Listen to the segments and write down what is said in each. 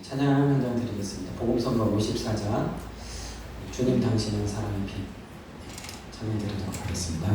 찬양 한 장 드리겠습니다. 복음성가 54장 주님 당신은 사랑의 피 찬양 드리도록 하겠습니다.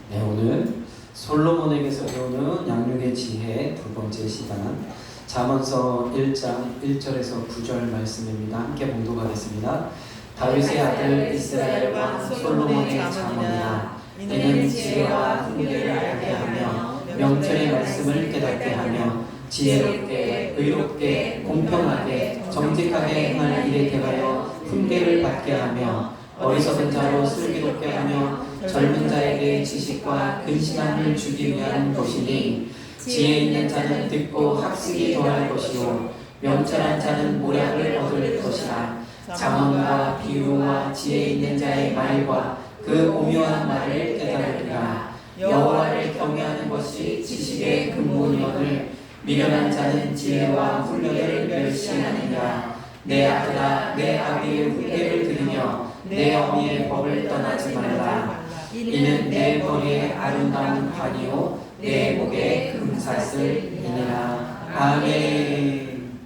네, 오늘 솔로몬에게서 배우는 양육의 지혜 두 번째 시간 잠언서 1장 1절에서 9절 말씀입니다. 함께 봉독하겠습니다. 다윗의 아들 이스라엘 왕 솔로몬의 잠언이라. 이는 지혜와 훈계를 알게 하며 명철의 말씀을 깨닫게 하며 지혜롭게 의롭게 공평하게 정직하게 행할 일에 대하여 훈계를 받게 하며 어리석은 자로 슬기롭게 하며 젊은 자에게 지식과 근신함을 주기 위한 것이니 지혜 있는 자는 듣고 학식이 더할 것이요 명철한 자는 모략을 얻을 것이라. 잠언과 비유와 지혜 있는 자의 말과 그 오묘한 말을 깨달으리라. 여호와를 경외하는 것이 지식의 근본이거늘 미련한 자는 지혜와 훈련을 멸시하느니라. 내 아들아 내 아비의 훈계를 들으며 내 어미의 법을 떠나지 말라. 이는 내 머리에 아름다운 관이요 내 목에 금사슬이니라. 아멘.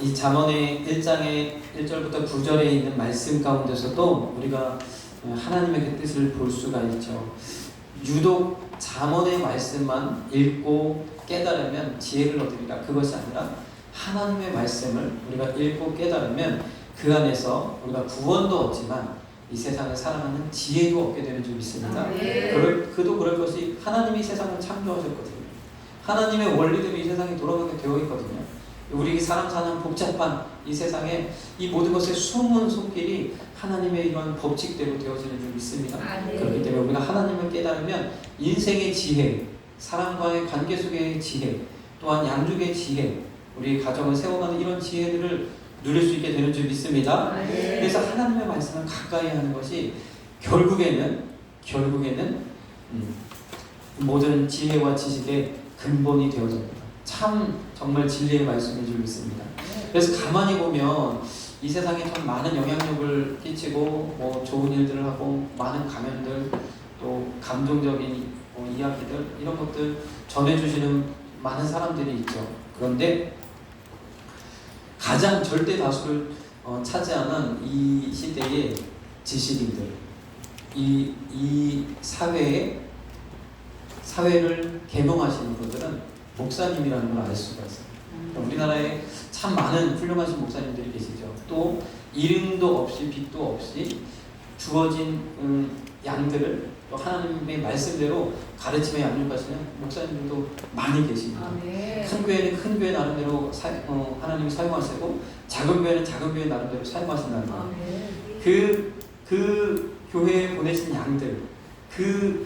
이 잠언의 1장의 1절부터 9절에 있는 말씀 가운데서도 우리가 하나님의 그 뜻을 볼 수가 있죠. 유독 잠언의 말씀만 읽고 깨달으면 지혜를 얻으리라. 그것이 아니라 하나님의 말씀을 우리가 읽고 깨달으면 그 안에서 우리가 구원도 얻지만 이 세상을 살아가는 지혜도 얻게 되는 줄 믿습니다. 그도 그럴 것이 하나님이 세상을 창조하셨거든요. 하나님의 원리대로 이 세상이 돌아가게 되어 있거든요. 우리 사람 사는 복잡한 이 세상에 이 모든 것의 숨은 손길이 하나님의 이러한 법칙대로 되어지는 줄 믿습니다. 그렇기 때문에 우리가 하나님을 깨달으면 인생의 지혜, 사람과의 관계 속의 지혜, 또한 양육의 지혜, 우리 가정을 세워가는 이런 지혜들을 누릴 수 있게 되는 줄 믿습니다. 그래서 하나님의 말씀을 가까이 하는 것이 결국에는 모든 지혜와 지식의 근본이 되어집니다. 참 정말 진리의 말씀인 줄 믿습니다. 그래서 가만히 보면 이 세상에 참 많은 영향력을 끼치고 뭐 좋은 일들을 하고 많은 가면들 또 감동적인 이야기들 이런 것들 전해주시는 많은 사람들이 있죠. 그런데 가장 절대 다수를 차지하는 이 시대의 지식인들, 이 사회의 사회를 계몽하시는 분들은 목사님이라는 걸 알 수가 있어요. 우리나라에 참 많은 훌륭하신 목사님들이 계시죠. 또 이름도 없이 빚도 없이 주어진 양들을 또 하나님의 말씀대로 가르침에 양육하시는 목사님들도 많이 계십니다. 큰 교회는 큰 교회 나름대로 하나님이 사용하시고 작은 교회는 작은 교회 나름대로 사용하신다는 거예요. 그 교회에 보내신 양들, 그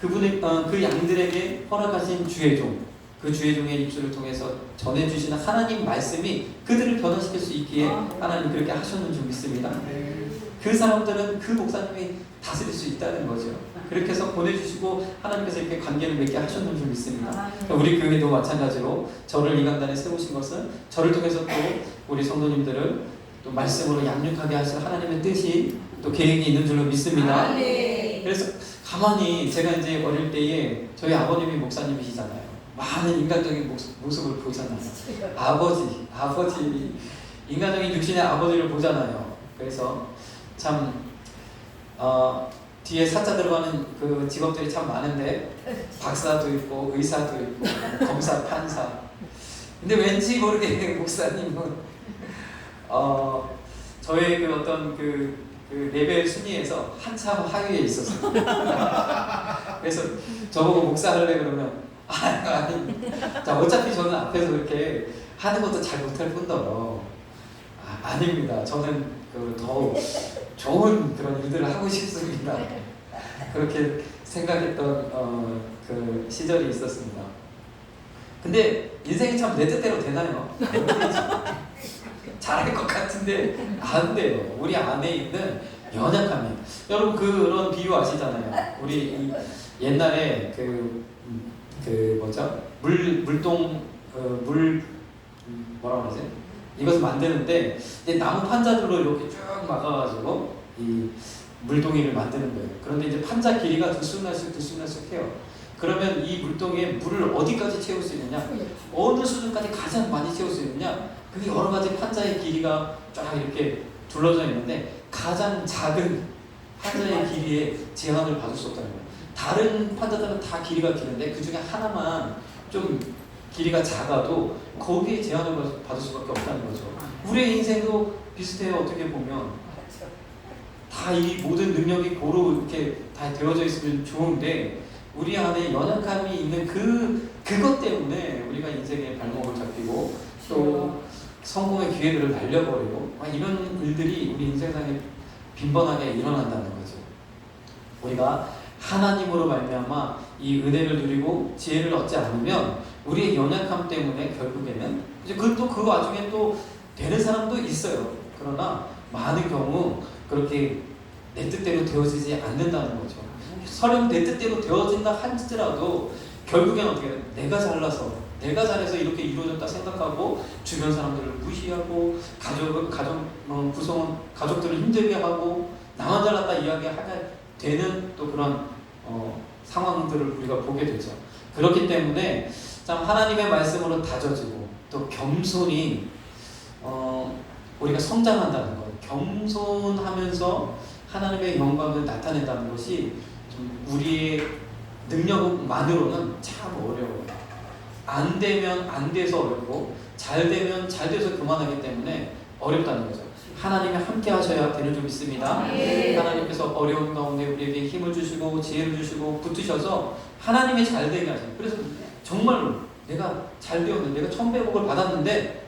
양들에게 허락하신 주의종, 그 주의종의 입술을 통해서 전해주시는 하나님 말씀이 그들을 변화시킬 수 있기에 하나님 그렇게 하셨는 줄 믿습니다. 그 사람들은 그 목사님이 다스릴 수 있다는 거죠. 그렇게 해서 보내주시고 하나님께서 이렇게 관계를 맺게 하셨는 줄 믿습니다. 우리 교회도 마찬가지로 저를 이 강단에 세우신 것은 저를 통해서 또 우리 성도님들을 또 말씀으로 양육하게 하실 하나님의 뜻이 또 계획이 있는 줄로 믿습니다. 그래서 가만히 제가 이제 어릴 때에 저희 아버님이 목사님이시잖아요. 많은 인간적인 모습을 보잖아요. 아버지 인간적인 육신의 아버지를 보잖아요. 그래서 참 뒤에 사자 들어가는 그 직업들이 참 많은데 박사도 있고 의사도 있고 검사, 판사. 근데 왠지 모르게 목사님은 저의 그 어떤 그 레벨 순위에서 한참 하위에 있었어요. 그래서 저보고 목사할래 그러면 아니. 자, 어차피 저는 앞에서 그렇게 하는 것도 잘 못할 뿐더러 아닙니다. 저는 더 좋은 그런 일들을 하고 싶습니다. 그렇게 생각했던 그 시절이 있었습니다. 근데 인생이 참 내 뜻대로 되나요? 잘할 것 같은데 안 돼요. 우리 안에 있는 연약함이. 여러분 그런 비유 아시잖아요. 우리 옛날에 뭐죠? 물동 뭐라고 그러지? 이것을 만드는데 이제 나무 판자들로 이렇게 쭉 막아가지고 이 물동이를 만드는 거예요. 그런데 이제 판자 길이가 들쑥날쑥 해요. 그러면 이 물동에 물을 어디까지 채울 수 있느냐? 어느 수준까지 가장 많이 채울 수 있느냐? 그게 여러 가지 판자의 길이가 쫙 이렇게 둘러져 있는데 가장 작은 판자의 길이에 제한을 받을 수 없다는 거예요. 다른 판자들은 다 길이가 기는데 그 중에 하나만 좀 길이가 작아도 거기에 제한을 받을 수밖에 없다는 거죠. 우리의 인생도 비슷해요. 어떻게 보면 다 이 모든 능력이 고루 이렇게 다 되어져 있으면 좋은데 우리 안에 연약함이 있는 그것 때문에 우리가 인생의 발목을 잡히고 또 성공의 기회들을 날려버리고 이런 일들이 우리 인생상에 빈번하게 일어난다는 거죠. 우리가 하나님으로 말미암아 이 은혜를 누리고 지혜를 얻지 않으면 우리의 연약함 때문에 결국에는 이제 그 와중에 또 되는 사람도 있어요. 그러나 많은 경우 그렇게 내 뜻대로 되어지지 않는다는 거죠. 설령 내 뜻대로 되어진다 할지라도 결국엔 어떻게 내가 잘해서 이렇게 이루어졌다 생각하고 주변 사람들을 무시하고 구성원 가족들을 힘들게 하고 나만 잘났다 이야기하게 되는 또 그런 상황들을 우리가 보게 되죠. 그렇기 때문에 참 하나님의 말씀으로 다져지고 또 겸손히 우리가 성장한다는 것, 겸손하면서 하나님의 영광을 나타낸다는 것이 좀 우리의 능력만으로는 참 어려워요. 안 되면 안 돼서 어렵고 잘 되면 잘 돼서 그만하기 때문에 어렵다는 거죠. 하나님이 함께 하셔야 되는 줄 믿습니다. 하나님께서 어려운 가운데 우리에게 힘을 주시고 지혜를 주시고 붙으셔서 하나님의 잘 되게 하세요. 그래서 정말로 내가 잘 되었는데 내가 천배복을 받았는데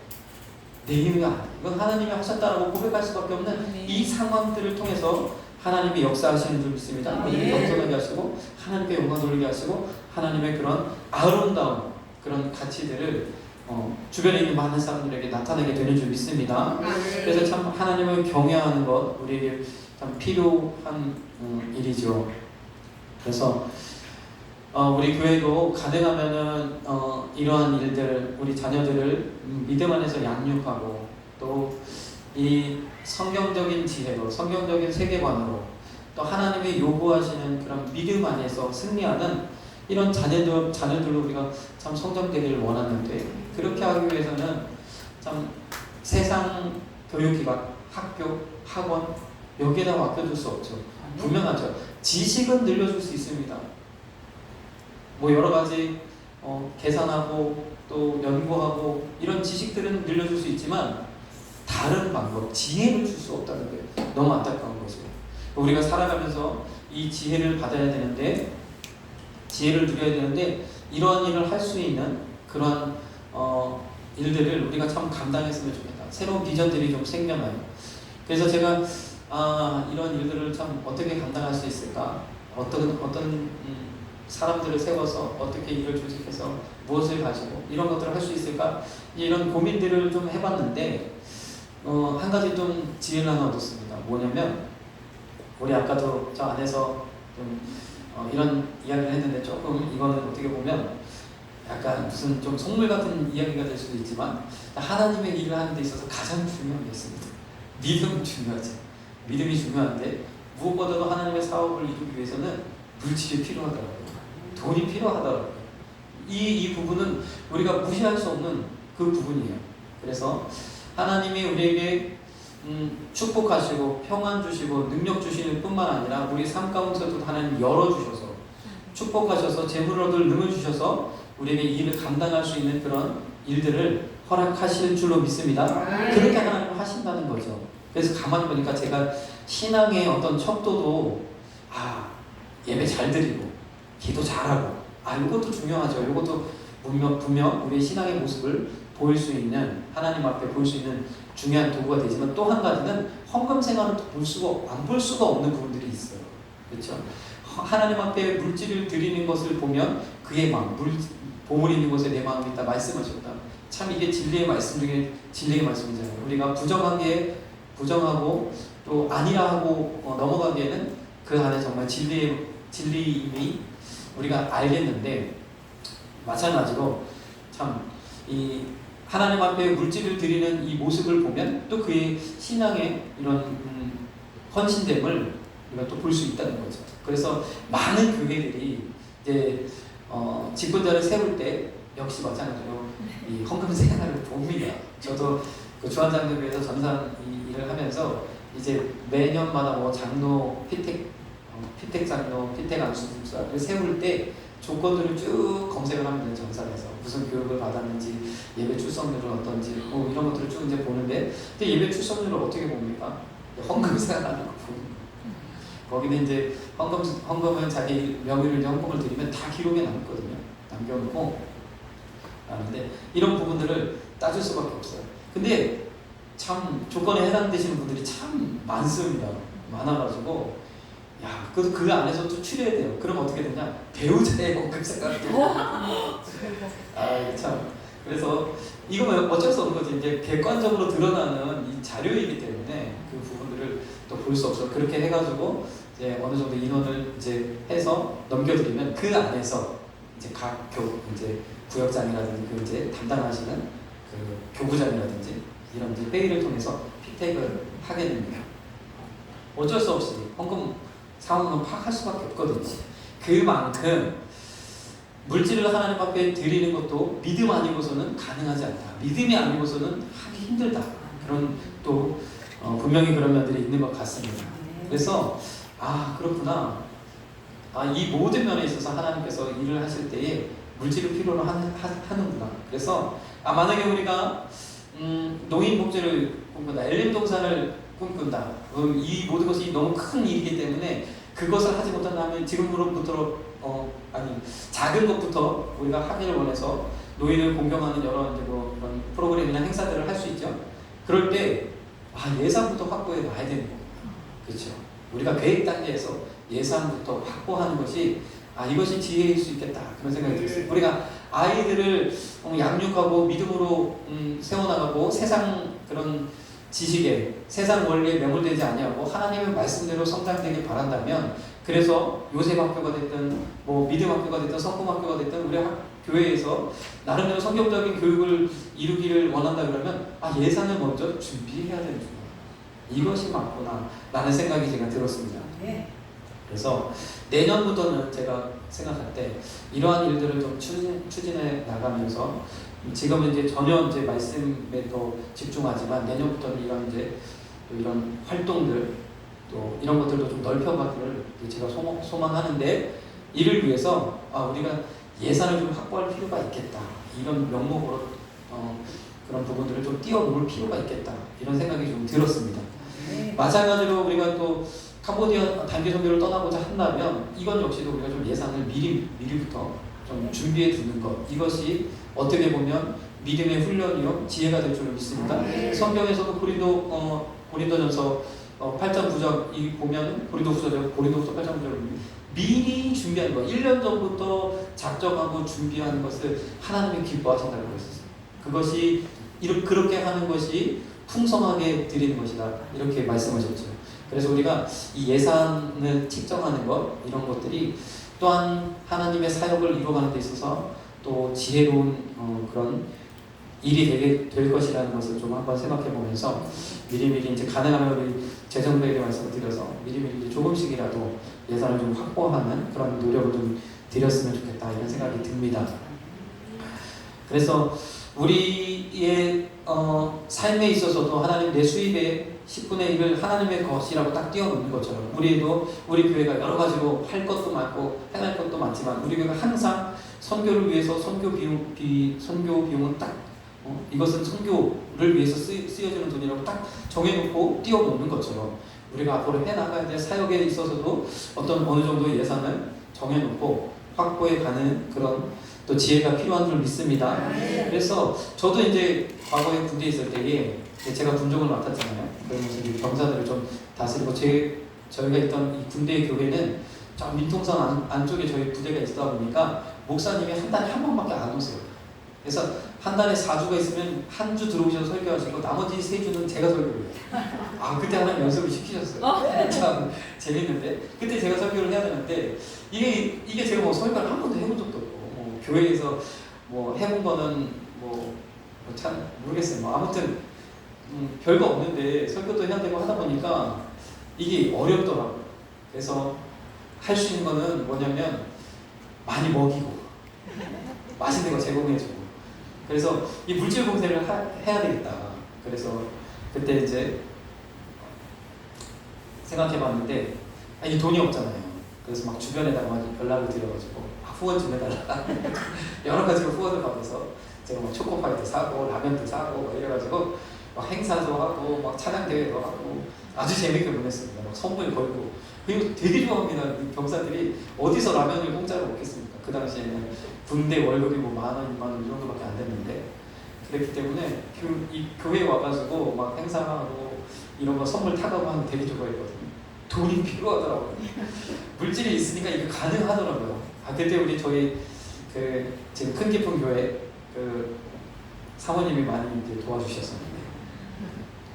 내 힘이 아니야. 이건 하나님이 하셨다라고 고백할 수밖에 없는 이 상황들을 통해서 하나님이 역사하시는 줄 믿습니다. 하나님이 겸손하게 하시고 하나님께 영광 돌리게 하시고 하나님의 그런 아름다운 그런 가치들을 주변에 있는 많은 사람들에게 나타내게 되는 줄 믿습니다. 그래서 참 하나님을 경외하는 것 우리에게 참 필요한 일이죠. 그래서 우리 교회도 가능하면은 이러한 일들을 우리 자녀들을 믿음 안에서 양육하고 또 이 성경적인 지혜로 성경적인 세계관으로 또 하나님이 요구하시는 그런 믿음 안에서 승리하는 이런 자녀들로 우리가 참 성장되기를 원하는데 그렇게 하기 위해서는 참 세상 교육기관, 학교, 학원 여기에다 맡겨둘 수 없죠. 분명하죠. 지식은 늘려줄 수 있습니다. 뭐 여러 가지 계산하고 또 연구하고 이런 지식들은 늘려줄 수 있지만 다른 방법, 지혜를 줄 수 없다는 게 너무 안타까운 거죠. 우리가 살아가면서 이 지혜를 받아야 되는데, 지혜를 누려야 되는데 이러한 일을 할 수 있는 그러한 일들을 우리가 참 감당했으면 좋겠다. 새로운 비전들이 좀 생겨나요. 그래서 제가 이런 일들을 참 어떻게 감당할 수 있을까? 어떤 사람들을 세워서 어떻게 일을 조직해서 무엇을 가지고 이런 것들을 할 수 있을까? 이런 고민들을 좀 해봤는데 한 가지 좀 지혜를 하나 얻었습니다. 뭐냐면 우리 아까도 저 안에서 좀 이런 이야기를 했는데 조금 이거는 어떻게 보면 약간 무슨 좀 속물 같은 이야기가 될 수도 있지만 하나님의 일을 하는 데 있어서 가장 중요한 게 있습니다. 믿음이 중요하지. 믿음이 중요한데 무엇보다도 하나님의 사업을 이루기 위해서는 물질이 필요하더라고요. 돈이 필요하더라고요. 이 부분은 우리가 무시할 수 없는 그 부분이에요. 그래서 하나님이 우리에게 축복하시고 평안 주시고 능력 주시는 뿐만 아니라 우리 삶 가운데서도 하나님 열어주셔서 축복하셔서 재물을 얻을 능을 주셔서 우리에게 일을 감당할 수 있는 그런 일들을 허락하실 줄로 믿습니다. 그렇게 하나님 하신다는 거죠. 그래서 가만히 보니까 제가 신앙의 어떤 척도도 예배 잘 드리고 기도 잘하고 이것도 중요하죠. 이것도 분명 우리의 신앙의 모습을 보일 수 있는, 하나님 앞에 보일 수 있는 중요한 도구가 되지만 또 한 가지는 헌금 생활은 안 볼 수가 없는 부분들이 있어요. 그렇죠? 하나님 앞에 물질을 드리는 것을 보면 그의 마음, 보물 있는 곳에 내 마음이 있다 말씀하셨다. 참 이게 진리의 말씀 중에 진리의 말씀이잖아요. 우리가 부정하고 또 아니라 하고 넘어가기에는 그 안에 정말 진리임이 우리가 알겠는데, 마찬가지로 참 이 하나님 앞에 물질을 드리는 이 모습을 보면 또 그의 신앙의 이런 헌신됨을 우리가 또 볼 수 있다는 거죠. 그래서 많은 교회들이 이제 집권자를 세울 때 역시 마찬가지로 이 헌금 생활을 봅니다. 저도 그 주한장로교회에서 전산 일을 하면서 이제 매년마다 뭐 장로, 피택 장로, 피택 안수집사를 세울 때 조건들을 쭉 검색을 하면 돼요. 전산에서 무슨 교육을 받았는지, 예배 출석률은 어떤지, 뭐 이런 것들을 쭉 이제 보는데, 근데 예배 출석률을 어떻게 봅니까? 헌금 생활하는 거 보는 거예요. 거기는 이제 헌금은 자기 명의를 이제 헌금을 드리면 다 기록에 남거든요. 남겨놓고 하는데 이런 부분들을 따질 수밖에 없어요. 근데 참 조건에 해당되시는 분들이 참 많습니다. 많아가지고 그래도 그 안에서 또 추려야 돼요. 그럼 어떻게 되냐? 배우자의 헌금 생활도 참. 그래서 이거는 어쩔 수 없는 거지. 이제 객관적으로 드러나는 이 자료이기 때문에 그 부분들을 또 볼 수 없어. 그렇게 해가지고 이제 어느 정도 인원을 이제 해서 넘겨드리면 그 안에서 이제 각 구역장이라든지 그 이제 담당하시는 그 교구장이라든지 이런 이제 회의를 통해서 피택을 하게 됩니다. 어쩔 수 없이 헌금 상황은 파악할 수밖에 없거든요. 그만큼 물질을 하나님 앞에 드리는 것도 믿음 아니고서는 가능하지 않다. 믿음이 아니고서는 하기 힘들다. 그런 또 분명히 그런 면들이 있는 것 같습니다. 그래서 그렇구나. 이 모든 면에 있어서 하나님께서 일을 하실 때에 물질을 필요로 하는구나. 그래서 만약에 우리가 노인 복지를 꿈꾼다, 엘림 동산을 꿈꾼다. 이 모든 것이 너무 큰 일이기 때문에 그것을 하지 못한다면 지금으로부터 작은 것부터 우리가 하기를 원해서 노인을 공경하는 여러 이제 그런 프로그램이나 행사들을 할 수 있죠. 그럴 때 예산부터 확보해 놔야 되는 겁니다. 그렇죠. 우리가 계획 단계에서 예산부터 확보하는 것이 이것이 지혜일 수 있겠다 그런 생각이 들었어요. 우리가 아이들을 양육하고 믿음으로 세워나가고 세상 그런 지식에, 세상 원리에 매몰되지 아니하고 하나님의 말씀대로 성장되길 바란다면, 그래서 요셉 학교가 됐든 뭐 믿음 학교가 됐든 성품 학교가 됐든 우리 교회에서 나름대로 성경적인 교육을 이루기를 원한다 그러면 예산을 먼저 준비해야 되는구나. 이것이 맞구나 라는 생각이 제가 들었습니다. 그래서 내년부터는 제가 생각할 때 이러한 일들을 좀 추진해 나가면서, 지금은 이제 전혀 이제 말씀에 더 집중하지만 내년부터는 이런 활동들 또 이런 것들도 좀 넓혀가기를 제가 소망하는데, 이를 위해서 우리가 예산을 좀 확보할 필요가 있겠다. 이런 명목으로 그런 부분들을 좀 띄워놓을 필요가 있겠다. 이런 생각이 좀 들었습니다. 마찬가지로 우리가 또 캄보디아 단기 선교를 떠나고자 한다면 이건 역시도 우리가 좀 예산을 미리부터 좀 준비해 두는 것, 이것이 어떻게 보면 믿음의 훈련이요 지혜가 될 줄로 믿습니다. 성경에서도 고린도전서 8장 9절 이 보면 고린도후서 8장 9절 미리 준비하는 것, 1년 전부터 작정하고 준비하는 것을 하나님이 기뻐하신다고 그랬었어요. 그것이 그렇게 하는 것이 풍성하게 드리는 것이다, 이렇게 말씀하셨죠. 그래서 우리가 이 예산을 책정하는 것, 이런 것들이 또한 하나님의 사역을 이루어가는 데 있어서 또 지혜로운 그런 일이 되게 될 것이라는 것을 좀 한번 생각해 보면서 미리미리 이제 가능하면 우리 재정부에게 말씀을 드려서 미리미리 조금씩이라도 예산을 좀 확보하는 그런 노력을 좀 드렸으면 좋겠다, 이런 생각이 듭니다. 그래서 우리의 삶에 있어서도 하나님 내 수입의 10분의 1을 하나님의 것이라고 딱 띄워놓는 것처럼 우리도 우리 교회가 여러 가지로 할 것도 많고 행할 것도 많지만 우리 교회가 항상 선교를 위해서 선교 비용은 딱 이것은 선교를 위해서 쓰여지는 돈이라고 딱 정해놓고 띄워놓는 것처럼 우리가 앞으로 해나가야 될 사역에 있어서도 어느 정도 예산을 정해놓고 확보해 가는 그런 또 지혜가 필요한 줄 믿습니다. 그래서 저도 이제 과거에 군대에 있을 때에 제가 군종을 맡았잖아요. 그러면서 이제 병사들을 좀 다스리고 저희가 있던 이 군대 교회는 저 민통선 안쪽에 저희 부대가 있다 보니까 목사님이 한 달에 한 번밖에 안 오세요. 그래서 한 달에 4주가 있으면 한 주 들어오셔서 설교하시고 나머지 3주는 제가 설교를 해요. 그때 하나님 연습을 시키셨어요. 참 재밌는데 그때 제가 설교를 해야 되는데 이게 제가 뭐 설교를 한 번도 해본 적도 없고 교회에서 뭐 해본 거는 참 모르겠어요. 아무튼 별거 없는데 설교도 해야 되고 하다 보니까 이게 어렵더라고요. 그래서 할 수 있는 거는 뭐냐면 많이 먹이고 맛있는 거 제공해주고, 그래서 이 물질 봉사를 해야 되겠다. 그래서 그때 이제 생각해봤는데 이 돈이 없잖아요. 그래서 막 주변에다가 막 연락을 드려가지고 후원 좀 해달라 여러 가지로 후원을 받아서 제가 막 초코파이도 사고 라면도 사고 막 이래가지고 막 행사도 하고 막 찬양대회도 하고 아주 재밌게 보냈습니다. 막 선물 걸고. 그리고 되게 좋아합니다. 병사들이 어디서 라면을 공짜로 먹겠습니까? 그 당시에는 군대 월급이 뭐 10,000원, 20,000원 이 정도밖에 안 됐는데, 그랬기 때문에 이 교회에 와가지고 막 행사하고 이런 거 선물 타가고 하는 되게 좋아했거든요. 돈이 필요하더라고요. 물질이 있으니까 이게 가능하더라고요. 그때 우리 저희 지금 큰 깊은 교회 사모님이 많이 이제 도와주셨었는데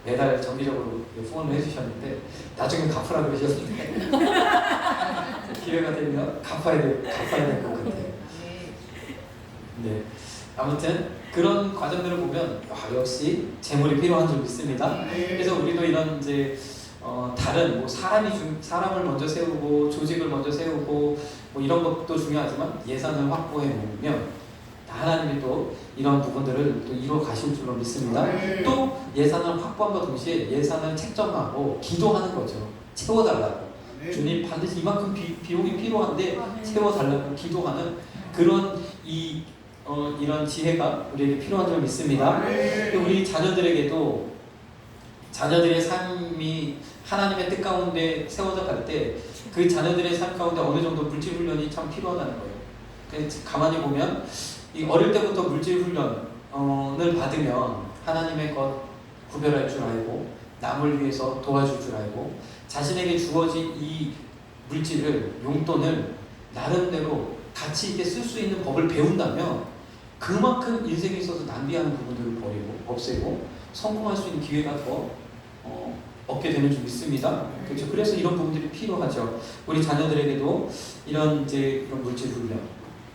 매달 정기적으로 후원을 해주셨는데 나중에 갚으라 그러셨는데 기회가 되면 갚아야 될 것 같아요. 네, 아무튼 그런 과정들을 보면 역시 재물이 필요한 줄 믿습니다. 그래서 우리도 이런 이제 다른 사람을 먼저 세우고 조직을 먼저 세우고 이런 것도 중요하지만 예산을 확보해 놓으면 하나님이 또 이런 부분들을 또 이루어 가실 줄로 믿습니다. 또 예산을 확보함과 동시에 예산을 책정하고 기도하는 거죠. 채워달라고. 주님 반드시 이만큼 비용이 필요한데 채워달라고 기도하는 그런 이런 지혜가 우리에게 필요한 줄 믿습니다. 우리 자녀들에게도 자녀들의 삶이 하나님의 뜻 가운데 세워져 갈 때 그 자녀들의 삶 가운데 어느 정도 물질 훈련이 참 필요하다는 거예요. 가만히 보면 어릴 때부터 물질 훈련을 받으면 하나님의 것 구별할 줄 알고 남을 위해서 도와줄 줄 알고 자신에게 주어진 이 물질을 용돈을 나름대로 가치 있게 쓸 수 있는 법을 배운다면 그만큼 인생에 있어서 낭비하는 부분들을 버리고 없애고 성공할 수 있는 기회가 더 얻게 되는 줄 믿습니다. 그렇죠? 그래서 이런 부분들이 필요하죠. 우리 자녀들에게도 이런 물질 훈련,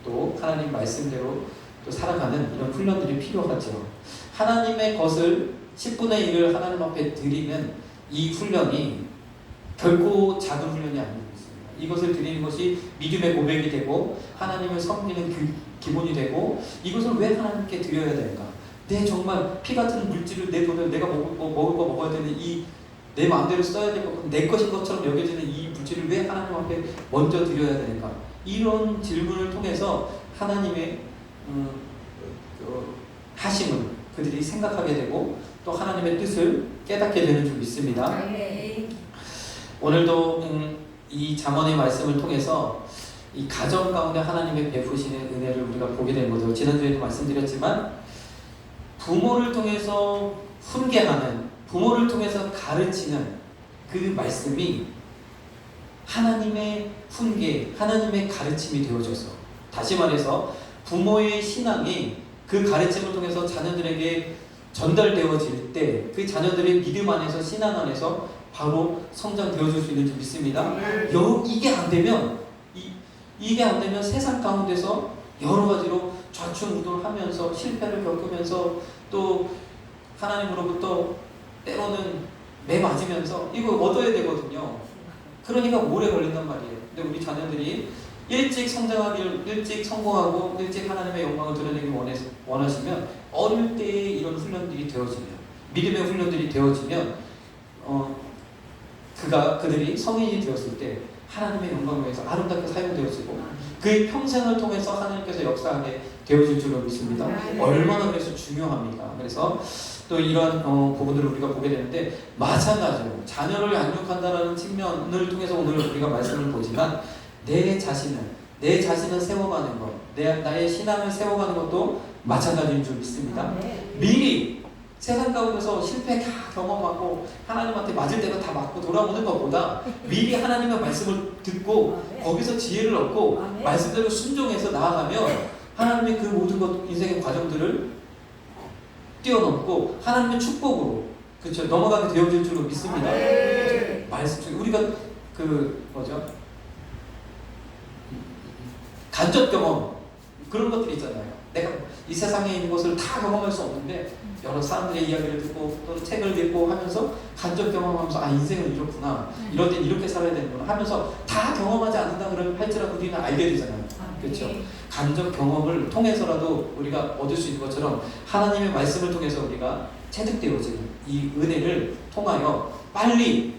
또 하나님 말씀대로 또 살아가는 이런 훈련들이 필요하죠. 하나님의 것을 10분의 1을 하나님 앞에 드리는 이 훈련이 결코 작은 훈련이 아닙니다. 이것을 드리는 것이 믿음의 고백이 되고 하나님을 섬기는 기본이 되고, 이것을 왜 하나님께 드려야 되는가? 내 정말 피 같은 물질을 내 돈을 내가 먹을 거 먹어야 되는 내 마음대로 써야 될 것, 내 것인 것처럼 여겨지는 이 물질을 왜 하나님 앞에 먼저 드려야 되는가? 이런 질문을 통해서 하나님의 하심을 그들이 생각하게 되고 또 하나님의 뜻을 깨닫게 되는 줄 믿습니다. 오늘도 이 잠언의 말씀을 통해서 이 가정 가운데 하나님의 베푸시는 은혜를 우리가 보게 된 거죠. 지난주에도 말씀드렸지만 부모를 통해서 훈계하는, 부모를 통해서 가르치는 그 말씀이 하나님의 훈계, 하나님의 가르침이 되어져서, 다시 말해서 부모의 신앙이 그 가르침을 통해서 자녀들에게 전달되어질 때 그 자녀들의 믿음 안에서, 신앙 안에서 바로 성장되어질 수 있는 줄 믿습니다. 이게 안 되면 이게 안 되면 세상 가운데서 여러 가지로 좌충우돌하면서 실패를 겪으면서 또 하나님으로부터 때로는 매 맞으면서 이거 얻어야 되거든요. 그러니까 오래 걸린단 말이에요. 근데 우리 자녀들이 일찍 성장하기를, 일찍 성공하고 일찍 하나님의 영광을 드러내기 원하시면 어릴 때에 이런 훈련들이 되어지면, 믿음의 훈련들이 되어지면 그들이 성인이 되었을 때 하나님의 영광을 위해서 아름답게 사용되어지고 그의 평생을 통해서 하나님께서 역사하게 되어질 줄로 믿습니다. 얼마나 그래서 중요합니까? 그래서 또 이러한 부분들을 우리가 보게 되는데, 마찬가지로 자녀를 양육한다는 측면을 통해서 오늘 우리가 말씀을 보지만 내 자신을 세워가는 것, 나의 신앙을 세워가는 것도 마찬가지인 줄 믿습니다. 미리 세상 가운데서 실패 다 경험하고 하나님한테 맞을 때가 다 맞고 돌아오는 것보다 미리 하나님의 말씀을 듣고 거기서 지혜를 얻고 말씀대로 순종해서 나아가면 하나님의 그 모든 것, 인생의 과정들을 뛰어넘고 하나님의 축복으로, 그렇죠, 넘어가게 되어질 줄로 믿습니다. 말씀 중에 우리가 간접 경험, 그런 것들이 있잖아요. 내가 이 세상에 있는 것을 다 경험할 수 없는데 여러 사람들의 이야기를 듣고 또 책을 읽고 하면서 간접 경험하면서 인생은 이렇구나, 이럴 땐 이렇게 살아야 되는구나 하면서 다 경험하지 않는다 그러면 할지라도 우리는 알게 되잖아요. 그렇죠? 간접 경험을 통해서라도 우리가 얻을 수 있는 것처럼 하나님의 말씀을 통해서 우리가 체득되어지는 이 은혜를 통하여 빨리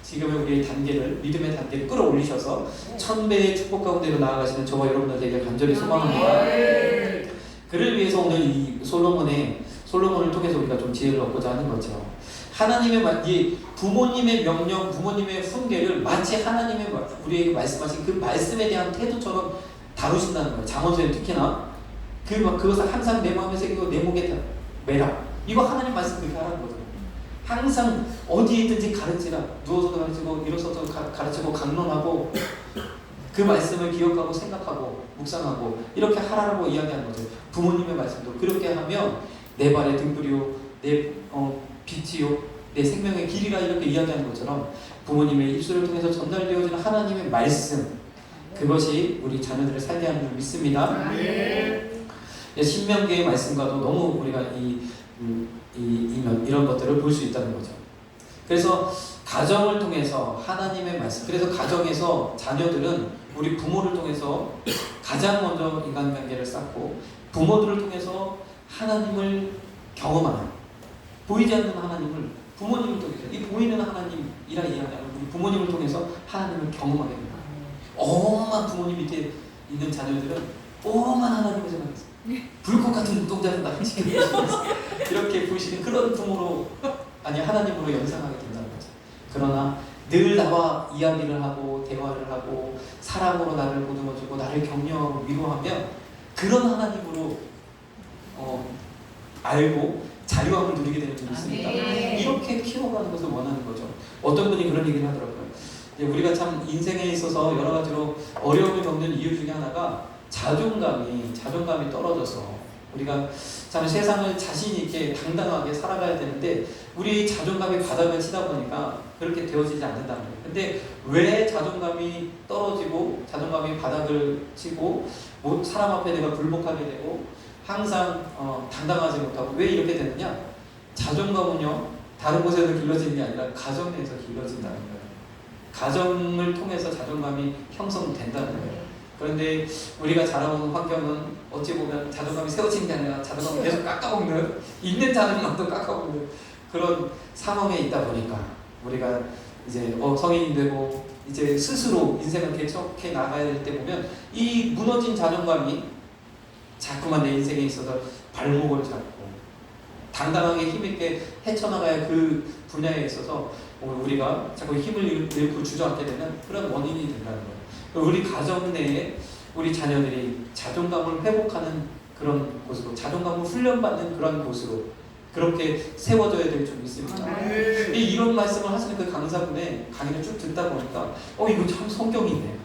지금의 우리의 단계를, 믿음의 단계를 끌어올리셔서 1000배의 축복 가운데로 나아가시는 저와 여러분들에게 간절히 소망합니다. 그를 위해서 오늘 이 솔로몬을 통해서 우리가 좀 지혜를 얻고자 하는 거죠. 이 부모님의 명령, 부모님의 훈계를 마치 하나님의 우리에게 말씀하신 그 말씀에 대한 태도처럼 다루신다는 거예요. 잠언서에 특히나 그것을 항상 내 마음에 새기고 내 목에 매라. 이거 하나님 말씀 그렇게 하라는 거죠. 항상 어디에 있든지 가르치라. 누워서도 가르치고 일어서도 가르치고 강론하고 그 말씀을 기억하고 생각하고 묵상하고 이렇게 하라고 이야기하는 거죠. 부모님의 말씀도 그렇게 하면 내 발의 등불이요, 내 빛이요, 내 생명의 길이라, 이렇게 이야기하는 것처럼 부모님의 입술을 통해서 전달되어지는 하나님의 말씀, 그것이 우리 자녀들을 살게 하는 줄 믿습니다. 신명기의 말씀과도 너무 우리가 이런 것들을 볼 수 있다는 거죠. 그래서 가정을 통해서 하나님의 말씀, 그래서 가정에서 자녀들은 우리 부모를 통해서 가장 먼저 인간관계를 쌓고 부모들을 통해서 하나님을 경험하는, 보이지 않는 하나님을 부모님을 통해서, 이 보이는 하나님이라 이야기하는 우리 부모님을 통해서 하나님을 경험하게 됩니다. 어마한 부모님 밑에 있는 자녀들은 어마한 하나님을 생각했어요. 불꽃 같은 눈동자를 나를 지켜주시면서 이렇게 보시는 그런 부모로, 하나님으로 연상하게 된다는 거죠. 그러나 늘 나와 이야기를 하고 대화를 하고 사랑으로 나를 보듬어주고 나를 격려하고 위로하면 그런 하나님으로 알고 자유함을 누리게 되는 줄 믿습니다. 이렇게 키워가는 것을 원하는 거죠. 어떤 분이 그런 얘기를 하더라고요. 우리가 참 인생에 있어서 여러 가지로 어려움을 겪는 이유 중에 하나가 자존감이 떨어져서, 우리가 참 세상을 자신 있게 당당하게 살아가야 되는데 우리 자존감이 바닥을 치다 보니까 그렇게 되어지지 않는다는 거예요. 근데 왜 자존감이 떨어지고 자존감이 바닥을 치고 사람 앞에 내가 불복하게 되고 항상 당당하지 못하고 왜 이렇게 되느냐? 자존감은요, 다른 곳에서 길러지는 게 아니라 가정 내에서 길러진다는 거예요. 가정을 통해서 자존감이 형성된다는 거예요. 그런데 우리가 자라온 환경은 어찌 보면 자존감이 세워진 게 아니라 자존감을 계속 깎아먹는, 있는 자존감도 깎아먹는 그런 상황에 있다 보니까 우리가 이제 성인이 되고 이제 스스로 인생을 개척해 나가야 될 때 보면 이 무너진 자존감이 자꾸만 내 인생에 있어서 발목을 잡고 당당하게 힘있게 헤쳐나가야 그 분야에 있어서 우리가 자꾸 힘을 잃고 주저앉게 되는 그런 원인이 된다는 거예요. 우리 가정 내에 우리 자녀들이 자존감을 회복하는 그런 곳으로, 자존감을 훈련받는 그런 곳으로 그렇게 세워져야 될 줄 믿습니다. 이런 말씀을 하시는 그 강사분의 강의를 쭉 듣다 보니까 이거 참 성경이네.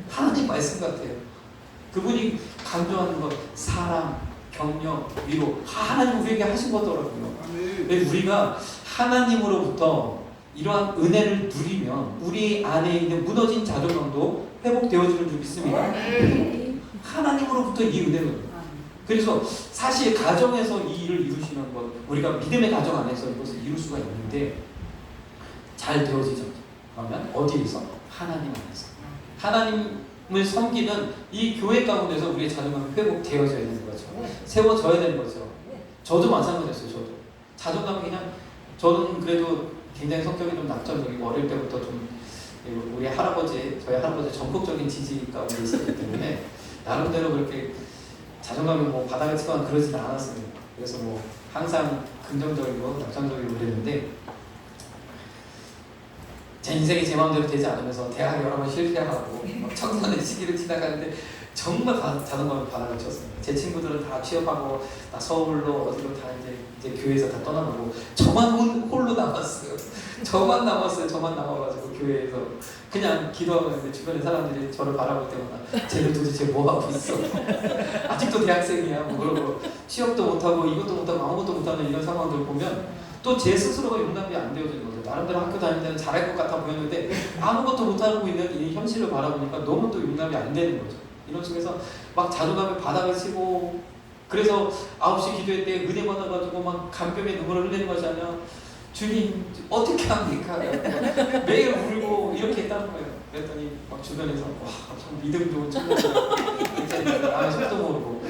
하나님 말씀 같아요. 그분이 강조하는 것, 사랑, 격려, 위로, 하나님 우리에게 하신 거더라고요. 우리가 하나님으로부터 이러한 은혜를 누리면 우리 안에 있는 무너진 자존감도 회복되어지는 줄 믿습니다. 하나님으로부터 이 은혜는. 그래서 사실 가정에서 이 일을 이루시는 것, 우리가 믿음의 가정 안에서 이것을 이룰 수가 있는데 잘 되어지죠. 그러면 어디에서? 하나님 안에서. 하나님을 섬기는 이 교회 가운데서 우리의 자존감이 회복되어져야 되는 거죠. 세워져야 되는 거죠. 저도 마찬가지였어요. 저도 자존감이 그냥, 저는 그래도 굉장히 성격이 좀 낙천적이고 어릴 때부터 좀 우리 할아버지, 저희 할아버지 전폭적인 지지 가운데 있었기 때문에 나름대로 그렇게 자존감이 뭐 바닥을 치거나 그러지는 않았습니다. 그래서 뭐 항상 긍정적이고 낙천적이고 그랬는데 제 인생이 제 마음대로 되지 않으면서 대학 여러 번 실패하고 청소년 시기를 지나가는데 정말 자존감이 바닥을 쳤습니다. 제 친구들은 다 취업하고 다 서울로 어디로 다 이제 교회에서 다 떠나가고 저만 홀로 남았어요. 저만 남아가지고 교회에서 그냥 기도하고 있는데 주변에 사람들이 저를 바라볼 때마다 쟤는 도대체 뭐 하고 있어? 아직도 대학생이야? 뭐 그러고 취업도 못하고 이것도 못하고 아무것도 못하는 이런 상황들을 보면 또 제 스스로가 용납이 안 되어지는 거죠. 나름대로 학교 다닐 때는 잘할 것 같아 보였는데 아무것도 못하고 있는 이 현실을 바라보니까 너무 또 용납이 안 되는 거죠. 이런 속에서 막 자존감이 바닥을 치고, 그래서 9시 기도회 때 은혜 받아가지고 막 감격의 눈물을 흘리는 것이 아니라 주님 어떻게 합니까? 매일 울고 이렇게 했다는 거예요. 그랬더니 막 주변에서 참 믿음 좋은 친구들 나의 속도 모르고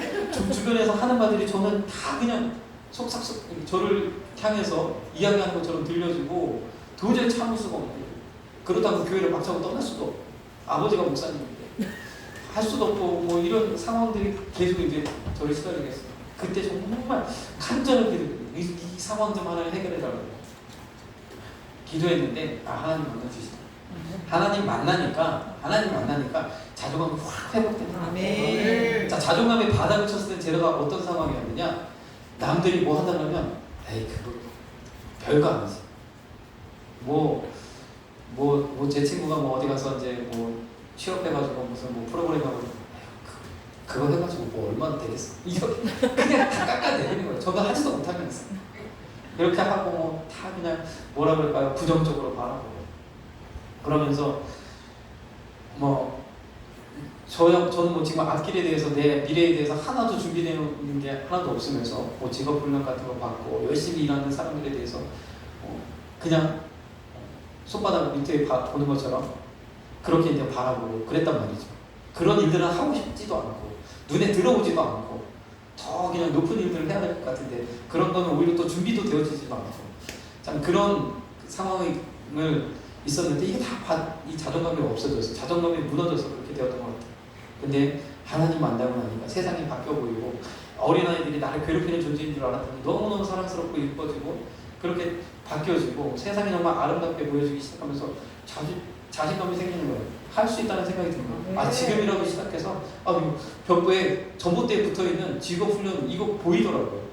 주변에서 하는 말들이 저는 다 그냥 속삭속 저를 향해서 이야기하는 것처럼 들려지고 도저히 참을 수가 없고, 그렇다고 교회를 막차고 떠날 수도 없고, 아버지가 목사님인데 할 수도 없고 뭐 이런 상황들이 계속 이제 저를 시달리게 했어요. 그때 정말 간절히 기도했어요. 이 상황 좀 하나를 해결해달라고 기도했는데 하나님 만나주시다. 하나님 만나니까 자존감이 확 회복된다. 아멘. 자, 자존감이 바닥을 쳤을 때 제가 어떤 상황이었느냐, 남들이 뭐 한다면 에이 그거 별거 아니지. 제 친구가 뭐 어디 가서 이제 뭐 취업해가지고 무슨 뭐 프로그램 하고 그거 해가지고 뭐 얼마나 되겠어. 이거 그냥 다 깎아내리는 거예요. 저도 하지도 못하면서 그렇게 하고 뭐 다 그냥 뭐라 그럴까요? 부정적으로 바라보고 그러면서 저는 뭐 지금 앞길에 대해서 내 미래에 대해서 하나도 준비되는 게 하나도 없으면서 뭐 직업 훈련 같은 거 받고 열심히 일하는 사람들에 대해서 그냥 손바닥 밑에 보는 것처럼 그렇게 이제 바라보고 그랬단 말이죠. 그런 일들은 하고 싶지도 않고 눈에 들어오지도 않고 더 그냥 높은 일들을 해야 될 것 같은데 그런 거는 오히려 또 준비도 되어지지도 않고 참 그런 상황을 있었는데 이게 다 이 자존감이 없어져서 자존감이 무너져서 그렇게 되었던 것 같아요. 근데 하나님 만나고 나니까 세상이 바뀌어 보이고 어린아이들이 나를 괴롭히는 존재인 줄 알았더니 너무너무 사랑스럽고 이뻐지고 그렇게 바뀌어지고 세상이 정말 아름답게 보여지기 시작하면서 자신감이 생기는 거예요. 할 수 있다는 생각이 드는 거예요. 지금이라도 시작해서 벽부에 전봇대에 붙어있는 직업훈련 이거 보이더라고요.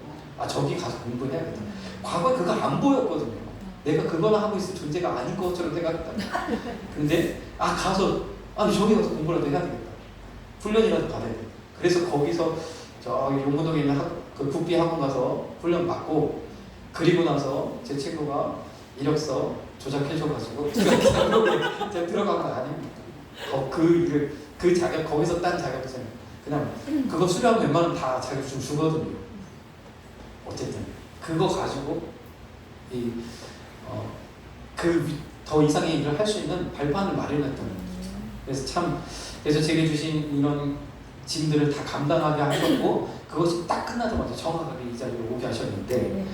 저기 가서 공부해야겠다. 과거에 그거 안 보였거든요. 내가 그거나 하고 있을 존재가 아닌 것처럼 생각했다. 근데 저기 가서 공부라도 해야 되겠다. 훈련이라도 받아야 되겠다. 그래서 거기서 저기 용문동에 있는 그 국비 학원 가서 훈련 받고 그리고 나서 제 친구가 이력서 조작해줘가지고 제가 들어간 거 아닙니다. 그 자격 거기서 딴 자격증 그냥 그거 수료하면 웬만하면 다 자격증 주거든요. 어쨌든 그거 가지고 더 이상의 일을 할 수 있는 발판을 마련했던 거죠. 그래서 제게 주신 이런 짐들을 다 감당하게 하셨고 그것이 딱 끝나자마자 정확하게 이 자리에 오게 하셨는데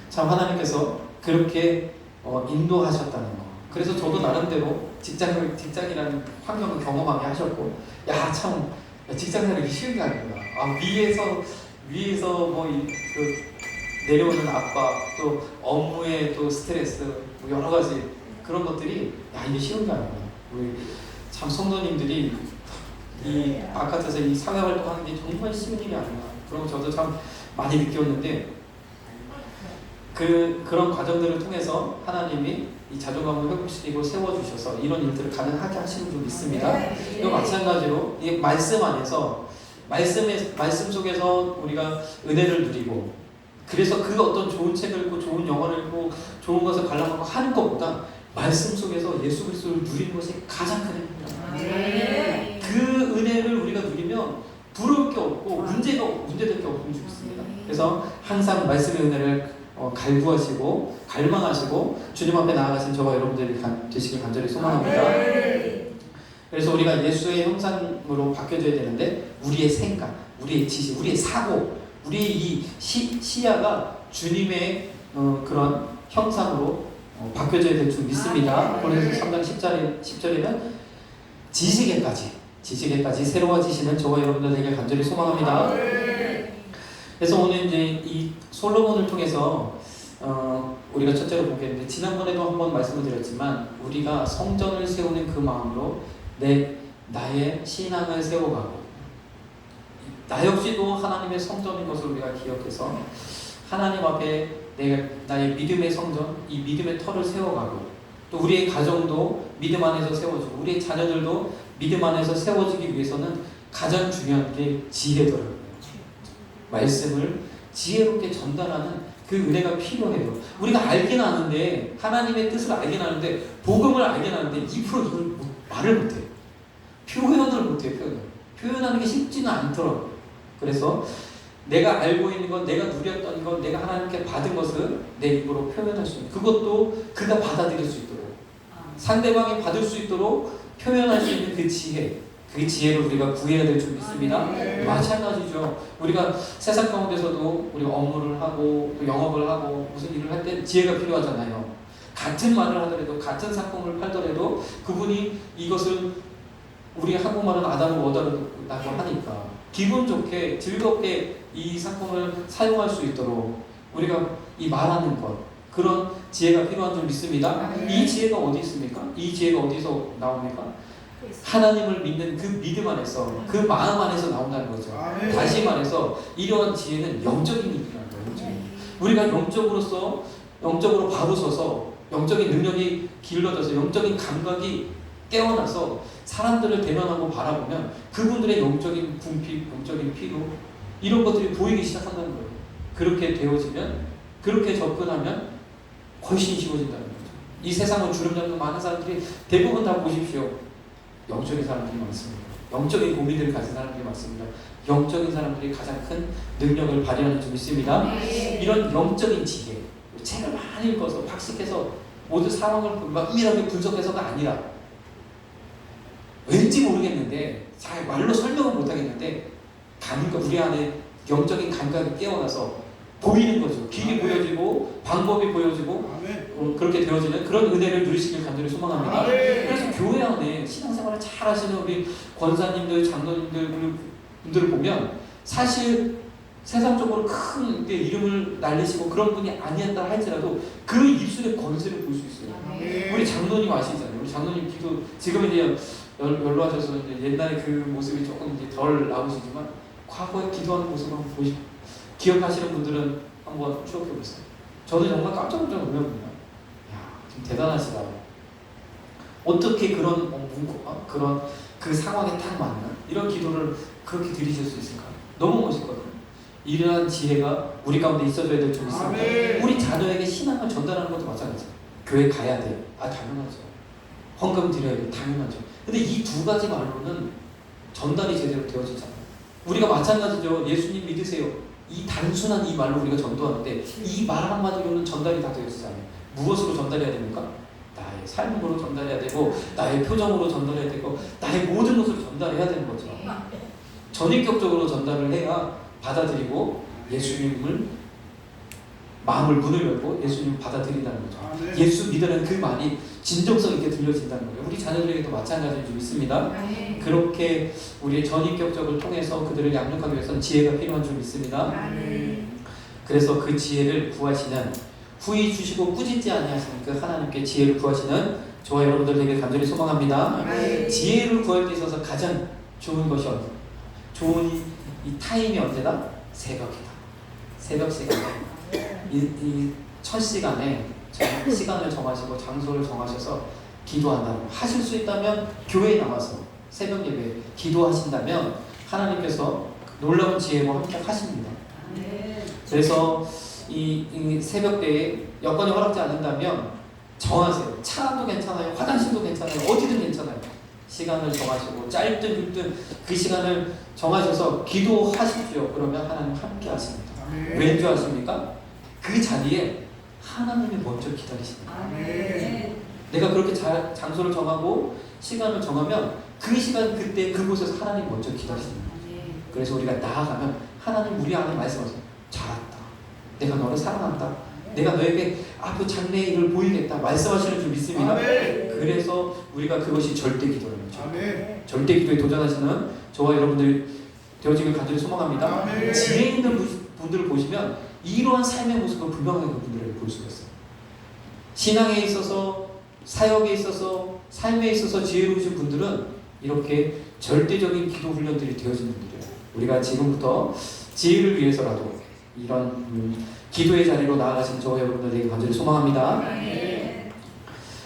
참 하나님께서 그렇게 인도하셨다는 거. 그래서 저도 나름대로 직장이라는 환경을 경험하게 하셨고 참 직장 생활이 쉬운 게 아니구나. 위에서 내려오는 압박, 또 업무의 또 스트레스, 뭐 여러 가지 그런 것들이 이게 쉬운 게 아니구나. 우리 참 성도님들이 이 바깥에서 이 사회 활동하는 게 정말 쉬운 일이 아니구나. 그런 거 저도 참 많이 느꼈는데 그런 과정들을 통해서 하나님이 이 자존감을 회복시키고 세워주셔서 이런 일들을 가능하게 하시는 줄 믿습니다. 이거 마찬가지로 이 말씀 안에서 말씀 속에서 우리가 은혜를 누리고, 그래서 그 어떤 좋은 책을 읽고 좋은 영화를 읽고 좋은 것을 관람하고 하는 것보다 말씀 속에서 예수 그리스도를 누리는 것이 가장 큰 행복입니다. 그 은혜를 우리가 누리면 부러울 게 없고 문제될 게 없는 줄 믿습니다. 그래서 항상 말씀의 은혜를 갈구하시고 갈망하시고 주님 앞에 나아가신 저와 여러분들이 되시길 간절히 소망합니다. 그래서 우리가 예수의 형상으로 바뀌어져야 되는데 우리의 생각, 우리의 지식, 우리의 사고, 우리의 이 시야가 주님의 그런 형상으로 바뀌어져야 될 줄 믿습니다. 고린도서 3장 10절에는 지식에까지 새로워지시는 저와 여러분들 되길 간절히 소망합니다. 그래서 오늘 이제 이 솔로몬을 통해서 우리가 첫째로 보겠는데, 지난번에도 한번 말씀을 드렸지만 우리가 성전을 세우는 그 마음으로 나의 신앙을 세워가고, 나 역시도 하나님의 성전인 것을 우리가 기억해서 하나님 앞에 나의 믿음의 성전, 이 믿음의 터를 세워가고, 또 우리의 가정도 믿음 안에서 세워지고 우리의 자녀들도 믿음 안에서 세워지기 위해서는 가장 중요한 게 지혜더라고요. 말씀을 지혜롭게 전달하는 그 은혜가 필요해요. 우리가 알긴 아는데, 하나님의 뜻을 알긴 아는데, 복음을 알긴 아는데 2% 이걸 말을 못해요. 표현을 못해요. 표현하는 게 쉽지는 않더라고요. 그래서 내가 알고 있는 것, 내가 누렸던 것, 내가 하나님께 받은 것을 내 입으로 표현할 수 있는, 그것도 그가 받아들일 수 있도록, 상대방이 받을 수 있도록 표현할 수 있는 그 지혜, 그 지혜를 우리가 구해야 될 줄 믿습니다. 마찬가지죠. 우리가 세상 가운데서도 우리가 업무를 하고 또 영업을 하고 무슨 일을 할 때 지혜가 필요하잖아요. 같은 말을 하더라도, 같은 상품을 팔더라도 그분이 이것을, 우리 한국말은 아다르고 어다르다고 하니까 기분 좋게 즐겁게 이 상품을 사용할 수 있도록 우리가 이 말하는 것, 그런 지혜가 필요한 줄 믿습니다. 이 지혜가 어디 있습니까? 이 지혜가 어디서 나옵니까? 하나님을 믿는 그 믿음 안에서, 그 마음 안에서 나온다는 거죠. 다시 말해서 이러한 지혜는 영적인 일이라는 거예요. 우리가 영적으로 바로 서서 영적인 능력이 길러져서 영적인 감각이 깨어나서 사람들을 대면하고 바라보면 그분들의 영적인 궁핍, 영적인 필요, 이런 것들이 보이기 시작한다는 거예요. 그렇게 되어지면, 그렇게 접근하면 훨씬 쉬워진다는 거죠. 이 세상을 주름잡는 많은 사람들이 대부분 다 보십시오. 영적인 사람들이 많습니다. 영적인 고민들을 가진 사람들이 많습니다. 영적인 사람들이 가장 큰 능력을 발휘하는 줄 믿습니다. 이런 영적인 지혜, 책을 많이 읽어서 박식해서 모든 상황을 은밀하게 분석해서가 아니라, 왠지 모르겠는데 잘 말로 설명은 못하겠는데 우리 안에 영적인 감각이 깨어나서 보이는 거죠. 길이 보여지고 방법이 보여지고 그렇게 되어지는 그런 은혜를 누리시길 간절히 소망합니다. 그래서 교회 안에 신앙생활을 잘 하시는 우리 권사님들, 장로님들 분들을 보면 사실 세상적으로 큰 이름을 날리시고 그런 분이 아니었다 할지라도 그 입술의 권세를 볼 수 있어요. 우리 장로님 아시잖아요. 우리 장로님 기도 지금 이제 연로하셔서 이제 옛날에 그 모습이 조금 이제 덜 나오시지만 과거에 기도하는 모습을 한번 기억하시는 분들은 한번 추억해 보세요. 저는 정말 깜짝 놀랍니다. 좀 대단하시다. 어떻게 그런 그 상황에 딱 맞는 이런 기도를 그렇게 드리실 수 있을까? 너무 멋있거든요. 이러한 지혜가 우리 가운데 있어줘야 될 줄 믿습니다. 우리 자녀에게 신앙을 전달하는 것도 마찬가지예요. 교회 가야 돼요. 당연하죠. 헌금 드려야 돼요. 당연하죠. 근데 이 두 가지 말로는 전달이 제대로 되어지지 않아요. 우리가 마찬가지죠. 예수님 믿으세요. 이 단순한 이 말로 우리가 전도하는데 이 말 한마디로는 전달이 다 되어지잖아요. 무엇으로 전달해야 됩니까? 나의 삶으로 전달해야 되고, 나의 표정으로 전달해야 되고, 나의 모든 것을 전달해야 되는 거죠. 전인격적으로 전달을 해야 받아들이고 예수님을 마음을 문을 열고 예수님을 받아들인다는 거죠. 아멘. 예수 믿으라는 그 말이 진정성 있게 들려진다는 거예요. 우리 자녀들에게도 마찬가지로 좀 있습니다. 아멘. 그렇게 우리의 전인격적을 통해서 그들을 양육하기 위해서는 지혜가 필요한 줄 믿습니다. 아멘. 그래서 그 지혜를 구하시는, 후히 주시고 꾸짖지 아니하시니까 하나님께 지혜를 구하시는 저와 여러분들 되길 간절히 소망합니다. 아멘. 지혜를 구할 때 있어서 가장 좋은 것이 좋은 이 타임이 언제다? 새벽이다. 새벽 시간에 이 첫 시간에 시간을 정하시고 장소를 정하셔서 기도한다고 하실 수 있다면 교회에 나와서 새벽 예배 기도하신다면 하나님께서 놀라운 지혜와 함께 하십니다. 그래서 이 새벽 때에 여건이 허락지 않는다면 정하세요. 차도 괜찮아요. 화장실도 괜찮아요. 어디든 괜찮아요. 시간을 정하시고 짧든 길든 그 시간을 정하셔서 기도하십시오. 그러면 하나님 함께 하십니다. 왠 줄 아십니까? 그 자리에 하나님이 먼저 기다리십니다. 아멘. 내가 그렇게 장소를 정하고 시간을 정하면 그 시간 그때 그곳에서 하나님 먼저 기다리십니다. 그래서 우리가 나아가면 하나님 우리 안에 말씀하세요. 잘한다. 내가 너를 사랑한다. 내가 너에게 앞으로 장래의 일을 보이겠다. 말씀하시는 줄 믿습니다. 아멘. 그래서 우리가 그것이 절대 기도라는 거죠. 아멘. 절대 기도에 도전하시는 저와 여러분들 되어지길 간절히 소망합니다. 아멘. 지혜 있는 분들을 보시면 이러한 삶의 모습을 분명하게 그분들을 볼 수가 있어요. 신앙에 있어서, 사역에 있어서, 삶에 있어서 지혜로우신 분들은 이렇게 절대적인 기도 훈련들이 되어지는 분들이에요. 우리가 지금부터 지혜를 위해서라도 이런 기도의 자리로 나아가신 저와 여러분들에게 간절히 소망합니다.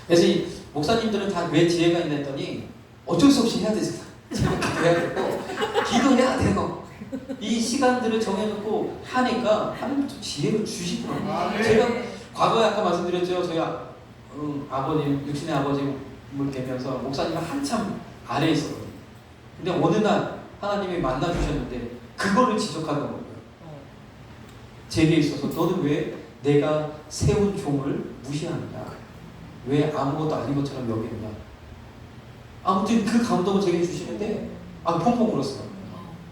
그래서 이 목사님들은 다 왜 지혜가 있나 했더니 어쩔 수 없이 해야 되잖아. 제가 기도해야 되고 기도해야 되고 이 시간들을 정해놓고 하니까 하나님 좀 지혜를 주시더라고요. 제가 과거에 아까 말씀드렸죠. 저희 아버님, 육신의 아버님을 뵈면서 목사님은 한참 아래에 있었거든요. 근데 어느 날 하나님이 만나주셨는데 그거를 지적하는 거예요. 제게 있어서 너는 왜 내가 세운 종을 무시하느냐? 왜 아무것도 아닌 것처럼 여기느냐? 아무튼 그 감동을 제게 주시는데 펑펑 울었어요.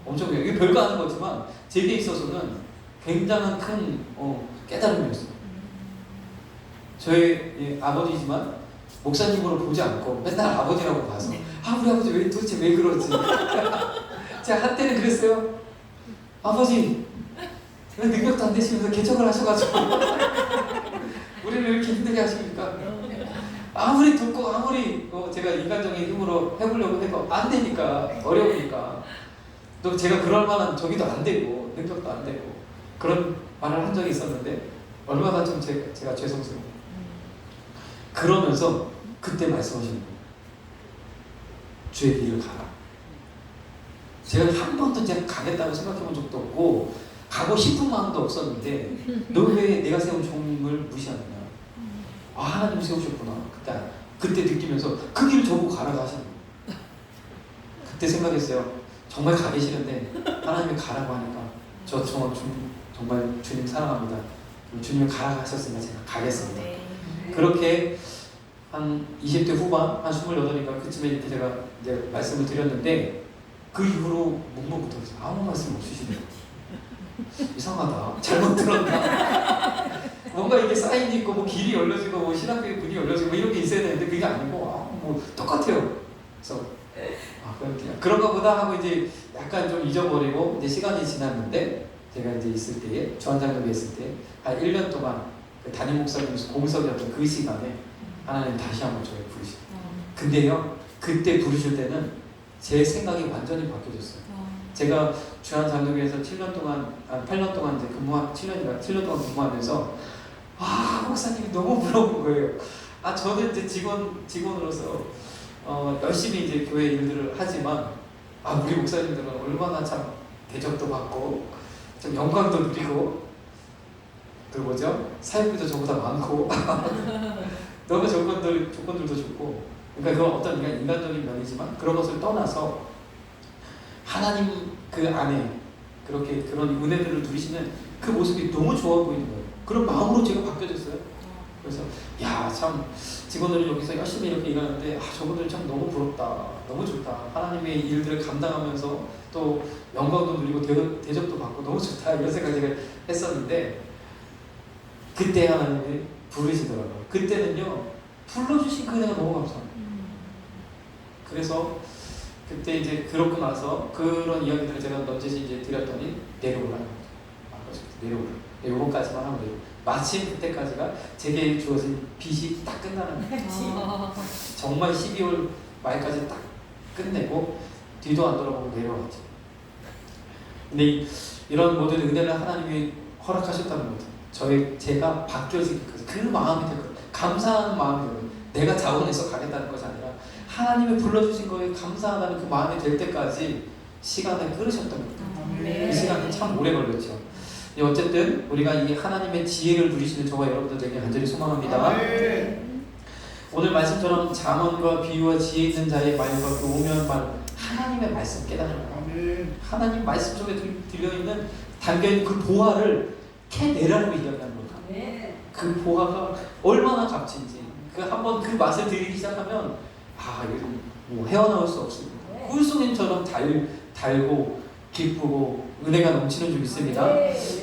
엄청 이게 별거 아닌 거지만 제게 있어서는 굉장한 큰 깨달음이었어요. 저희 아버지지만 목사님으로 보지 않고 맨날 아버지라고 봐서 우리 아버지 도대체 왜 그러지? 제가 한때는 그랬어요. 아버지 왜 능력도 안 되시면서 개척을 하셔가지고 우리를 이렇게 힘들게 하십니까? 아무리 돕고 아무리 제가 인간적인 힘으로 해보려고 해도 안 되니까, 어려우니까, 또 제가 그럴 만한 저기도 안 되고 능력도 안 되고 그런 말을 한 적이 있었는데 얼마나 좀 제가 죄송스러워요. 그러면서 그때 말씀하시는 거예요. 주의 길을 가라. 제가 한 번도 제가 가겠다고 생각해 본 적도 없고 가고 싶은 마음도 없었는데 너 왜 내가 세운 종을 무시하느냐? 하나님 세우셨구나. 그때 느끼면서 그 길을 저보고 가라고 하시는 거예요. 그때 생각했어요. 정말 가기 싫은데 하나님이 가라고 하니까 저 정말 주님 사랑합니다. 주님이 가라고 하셨으니까 제가 가겠습니다. 그렇게 한 20대 후반, 한 28인가 그쯤에 이렇게 제가 이제 말씀을 드렸는데 그 이후로 묵묵부터해서 아무 말씀 없으시네요. 이상하다. 잘못 들었나? 뭔가 이게 사인이 있고 길이 열려지고 신학교의 문이 열려지고 이런 게 있어야 되는데 그게 아니고 똑같아요. 그래서 그런가 보다 하고 이제 약간 좀 잊어버리고 이제 시간이 지났는데 제가 이제 있을 때에 주한장로에 있을 때 한 1년 동안 그 담임 목사님께서 공석이었던 그 시간에 하나님 다시 한번 저를 부르시고 근데요 그때 부르실 때는 제 생각이 완전히 바뀌어졌어요. 제가 주한장로교에서 8년 동안 이제 7년 동안 근무하면서 목사님이 너무 부러운 거예요. 저는 이제 직원으로서 열심히 이제 교회 일들을 하지만 우리 목사님들은 얼마나 참 대접도 받고 좀 영광도 누리고 사역비도 저보다 많고 너무 조건들도 좋고 그러니까 그건 어떤 인간적인 면이지만 그런 것을 떠나서 하나님 그 안에 그렇게 그런 은혜들을 누리시는 그 모습이 너무 좋아 보이는 거예요. 그런 마음으로 제가 바뀌어졌어요. 그래서 참 직원들은 여기서 열심히 이렇게 일하는데 저분들 참 너무 부럽다. 너무 좋다. 하나님의 일들을 감당하면서 또 영광도 누리고 대접도 받고 너무 좋다. 이런 생각을 했었는데 그때 하나님이 부르시더라고요. 그때는요, 불러주신 그 은혜가 너무 감사합니다. 그래서 그때 이제 그렇고 나서 그런 이야기들을 제가 넌지시 이제 드렸더니 내려오라는 거죠. 내려오라. 요거까지만 하면 돼요. 마침 그때까지가 제게 주어진 빚이 딱 끝나는 거예요. 정말 12월 말까지 딱 끝내고 뒤도 안 돌아보고 내려왔죠. 근데 이런 모든 은혜를 하나님이 허락하셨다는 거죠. 제가 바뀌어지기까지 그 마음이 들거든요. 감사하는 마음이 들거든요. 내가 자원해서 가겠다는 것이 아니라 하나님이 불러주신 거에 감사하다는 그 마음이 될 때까지 시간을 끌으셨던 겁니다. 그 시간이 참 오래 걸렸죠. 어쨌든 우리가 이 하나님의 지혜를 누리시는 저와 여러분들에게 간절히 소망합니다. 오늘 말씀처럼 잠언과 비유와 지혜 있는 자의 말과 그 오묘한 말, 하나님의 말씀 깨달아요. 하나님 말씀 속에 들려있는 담겨있는 그 보화를 캐내라고 이야기하는 거예요. 그 보화가 얼마나 값진지 그 한번 그 맛을 들이기 시작하면 이거 뭐 헤어나올 수 없습니다. 꿀송임처럼 달고 기쁘고 은혜가 넘치는 줄 믿습니다.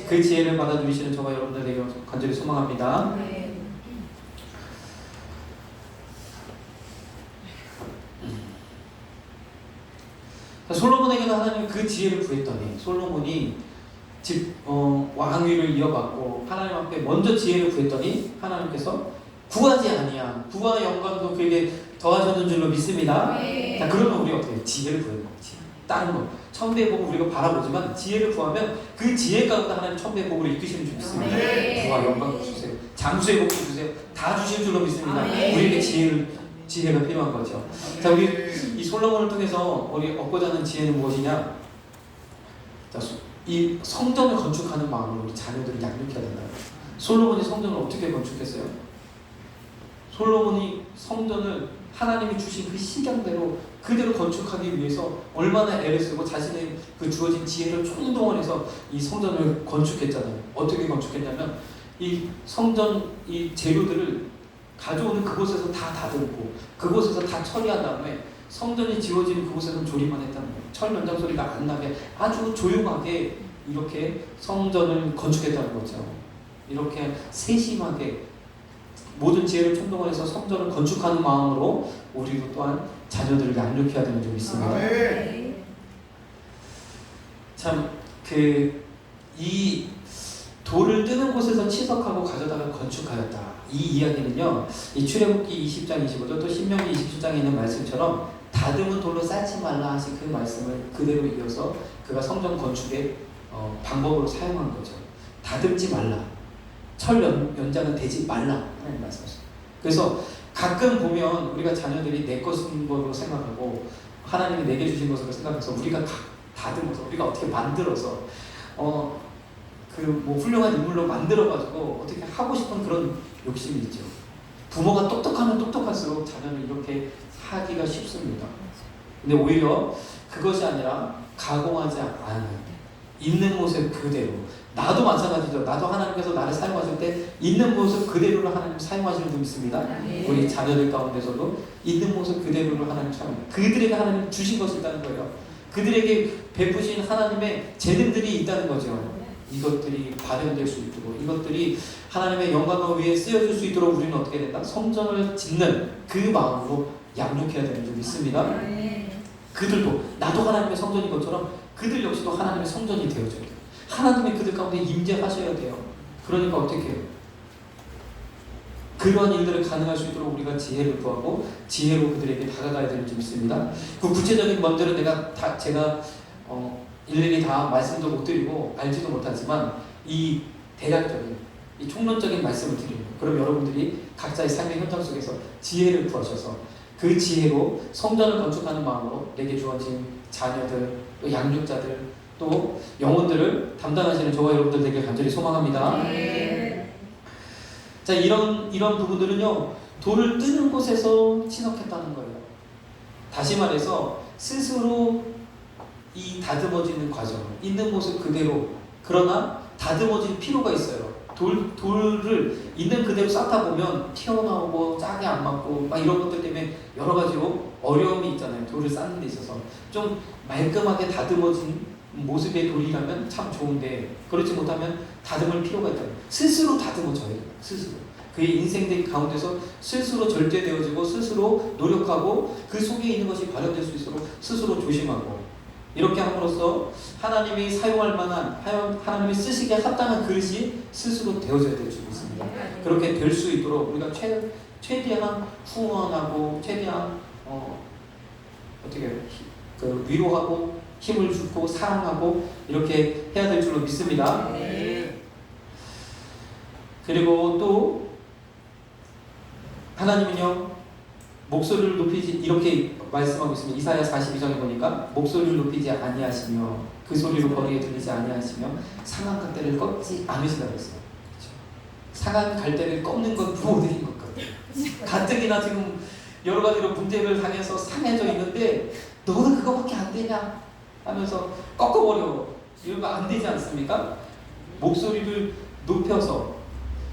그 지혜를 받아 누리시는 저와 여러분들에게 간절히 소망합니다. 솔로몬에게는 하나님이 그 지혜를 구했더니 솔로몬이 왕위를 이어받고 하나님 앞에 먼저 지혜를 구했더니 하나님께서 구하지 아니한 부와 영광도 그에게 더하셨는 줄로 믿습니다. 자, 그러면 우리 어떻게 해요? 지혜를 구하는 거지. 다른 거 천배의 복을 우리가 바라보지만 지혜를 구하면 그 지혜 가운데 하나님 천배의 복을 이끄시는 줄 믿습니다. 부와 영광도 주세요. 장수의 복도 주세요. 다 주실 줄로 믿습니다. 우리에게 지혜가 필요한 거죠. 자, 우리 이 솔로몬을 통해서 우리 얻고자 하는 지혜는 무엇이냐? 자, 이 성전을 건축하는 마음으로 우리 자녀들을 양육해야 된다. 솔로몬이 성전을 어떻게 건축했어요? 솔로몬이 성전을 하나님이 주신 그 식양대로 그대로 건축하기 위해서 얼마나 애를 쓰고 자신의 그 주어진 지혜를 총동원해서 이 성전을 건축했잖아요. 어떻게 건축했냐면 이 성전 이 재료들을 가져오는 그곳에서 다 다듬고 그곳에서 다 처리한 다음에 성전이 지어지는 그곳에서 조리만 했다는 거예요. 철 면장 소리가 안 나게 아주 조용하게 이렇게 성전을 건축했다는 거죠. 이렇게 세심하게 모든 지혜를 총동원해서 성전을 건축하는 마음으로 우리도 또한 자녀들을 양육해야 되는 줄 믿습니다. 참 이 돌을 뜨는 곳에서 치석하고 가져다가 건축하였다. 이 이야기는요, 이 출애굽기 20장 25절 또 신명기 27장에 있는 말씀처럼 다듬은 돌로 쌓지 말라 하신 그 말씀을 그대로 이어서 그가 성전 건축의 방법으로 사용한 거죠. 다듬지 말라. 철 연장은 되지 말라 하나님 말씀하셨어요. 그래서 가끔 보면 우리가 자녀들이 내 것인 것으로 생각하고 하나님이 내게 주신 것으로 생각해서 우리가 다듬어서 우리가 어떻게 만들어서 뭐 훌륭한 인물로 만들어가지고 어떻게 하고 싶은 그런 욕심이 있죠. 부모가 똑똑하면 똑똑할수록 자녀는 이렇게 하기가 쉽습니다. 근데 오히려 그것이 아니라 가공하지 않은 있는 모습 그대로, 나도 마찬가지죠. 나도 하나님께서 나를 사용하실 때 있는 모습 그대로를 하나님 사용하시는 줄 믿습니다. 우리 자녀들 가운데서도 있는 모습 그대로를 하나님 사용합니다. 그들에게 하나님 주신 것이 있다는 거예요. 그들에게 베푸신 하나님의 재능들이 있다는 거죠. 이것들이 발현될 수 있도록, 이것들이 하나님의 영광을 위해 쓰여질 수 있도록 우리는 어떻게 된다? 성전을 짓는 그 마음으로 양육해야 되는 줄 믿습니다. 그들도 나도 하나님의 성전인 것처럼 그들 역시도 하나님의 성전이 되어줘야 돼요. 하나님이 그들 가운데 임재하셔야 돼요. 그러니까 어떻게 해요? 그러한 일들을 가능할 수 있도록 우리가 지혜를 구하고 지혜로 그들에게 다가가야 되는 줄 믿습니다. 그 구체적인 면들은 제가 일일이 다 말씀도 못 드리고 알지도 못하지만 이 대략적인 이 총론적인 말씀을 드립니다. 그럼 여러분들이 각자의 삶의 현장 속에서 지혜를 구하셔서 그 지혜로 성전을 건축하는 마음으로 내게 주어진 자녀들, 또 양육자들, 또 영혼들을 담당하시는 저와 여러분들 되길 간절히 소망합니다. 자, 이런 부분들은요, 돌을 뜨는 곳에서 치석했다는 거예요. 다시 말해서 스스로 이 다듬어지는 과정, 있는 모습 그대로, 그러나 다듬어질 필요가 있어요. 돌을 있는 그대로 쌓다 보면 튀어나오고 짝이 안 맞고 막 이런 것들 때문에 여러 가지로 어려움이 있잖아요. 돌을 쌓는 데 있어서 좀 말끔하게 다듬어진 모습의 도리라면 참 좋은데 그렇지 못하면 다듬을 필요가 있다. 스스로 다듬어져야 돼요. 스스로. 그의 인생 가운데서 스스로 절제되어지고 스스로 노력하고 그 속에 있는 것이 발현될 수 있도록 스스로 조심하고 이렇게 함으로써 하나님이 사용할 만한 하나님이 쓰시기에 합당한 그릇이 스스로 되어져야 될 줄 믿습니다. 그렇게 될 수 있도록 우리가 최대한 후원하고 최대한 어떻게 그 위로하고 힘을 주고 사랑하고 이렇게 해야 될 줄로 믿습니다. 그리고 또 하나님은요 목소리를 높이지 이렇게 말씀하고 있습니다. 이사야 42장에 보니까 목소리를 높이지 아니하시며 그 소리로 거리에 들리지 아니하시며 상한 갈대를 꺾지 않으시다고 했어요. 그렇죠? 상한 갈대를 꺾는 건 부모들인 것 같아요. 가뜩이나 지금 여러 가지로 문제를 당해서 상해져 있는데 너는 그거밖에 안 되냐 하면서 꺾어버려. 이러면 안 되지 않습니까? 목소리를 높여서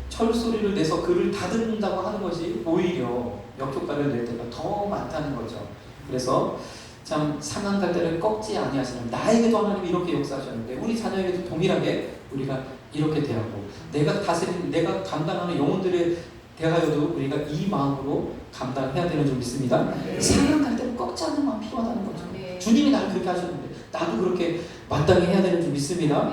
철소리를 내서 그를 다듬는다고 하는 것이 오히려 역효과를 낼 때가 더 많다는 거죠. 그래서 참 상한 갈대를 꺾지 아니하시는 나에게도 하나님이 이렇게 역사하셨는데 우리 자녀에게도 동일하게 우리가 이렇게 대하고 내가 다스리는 내가 감당하는 영혼들에 대하여도 우리가 이 마음으로 감당해야 되는 줄 믿습니다. 상한 갈대를 꺾지 않는 마음 필요하다는 거죠. 주님이 나를 그렇게 하셨는데 나도 그렇게 마땅히 해야 되는 줄 믿습니다.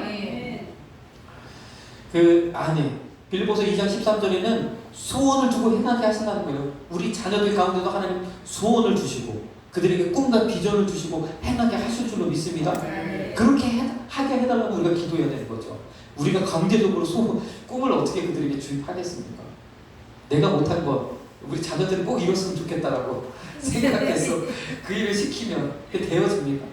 그 안에 빌보서 2장 13절에는 소원을 주고 행하게 하신다는 거예요. 우리 자녀들 가운데도 하나님 소원을 주시고 그들에게 꿈과 비전을 주시고 행하게 하실 줄로 믿습니다. 그렇게 하게 해달라고 우리가 기도해야 되는 거죠. 우리가 강제적으로 꿈을 어떻게 그들에게 주입하겠습니까? 내가 못한 것 우리 자녀들은 꼭 이뤘으면 좋겠다라고 생각해서 그 일을 시키면 그게 되어집니까?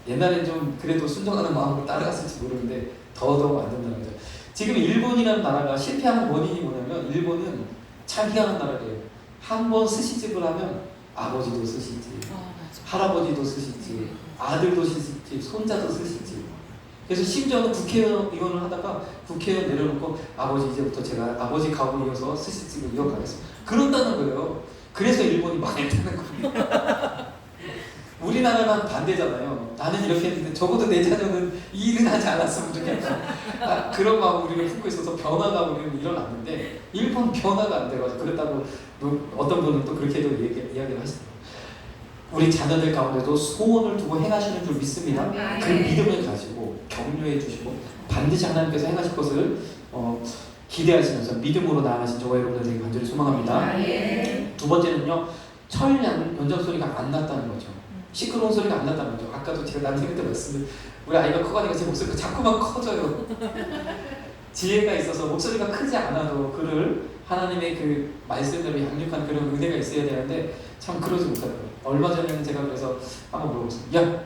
옛날엔 좀 그래도 순종하는 마음으로 따라갔을지 모르는데 더더욱 안 된다는 거죠. 지금 일본이라는 나라가 실패하는 원인이 뭐냐면 일본은 참 희한한 나라예요. 한번 스시집을 하면 아버지도 스시집, 할아버지도 스시집, 아들도 스시집, 손자도 스시집. 그래서 심지어는 국회의원을 하다가 국회의원 내려놓고 아버지 이제부터 제가 아버지 가고 이어서 스시집을 이어가겠습니다. 그런다는 거예요. 그래서 일본이 망했다는 거예요. 우리나라는 반대잖아요. 나는 이렇게 했는데 적어도 내 자녀는 이 일은 하지 않았으면 좋겠다. 그런 마음 우리가 품고 있어서 변화가 우리는 일어났는데 일본 변화가 안 돼가지고 그랬다고 어떤 분은 또 그렇게도 이야기를 하시더라고요. 우리 자녀들 가운데도 소원을 두고 행하시는 줄 믿습니다. 그 믿음을 가지고 격려해 주시고 반드시 하나님께서 행하실 것을 기대하시면서 믿음으로 나아가신 저와 여러분들에게 간절히 소망합니다. 두 번째는요. 철 연장 소리가 안 났다는 거죠. 시끄러운 소리가 안 났다는 거죠. 아까도 제가 남생일 때 말씀을 우리 아이가 커가니까 제 목소리가 자꾸만 커져요. 지혜가 있어서 목소리가 크지 않아도 그를 하나님의 그 말씀대로 양육하는 그런 은혜가 있어야 되는데 참 그러지 못하더라고요. 얼마 전에는 제가 그래서 한번 물어봤어요. 야,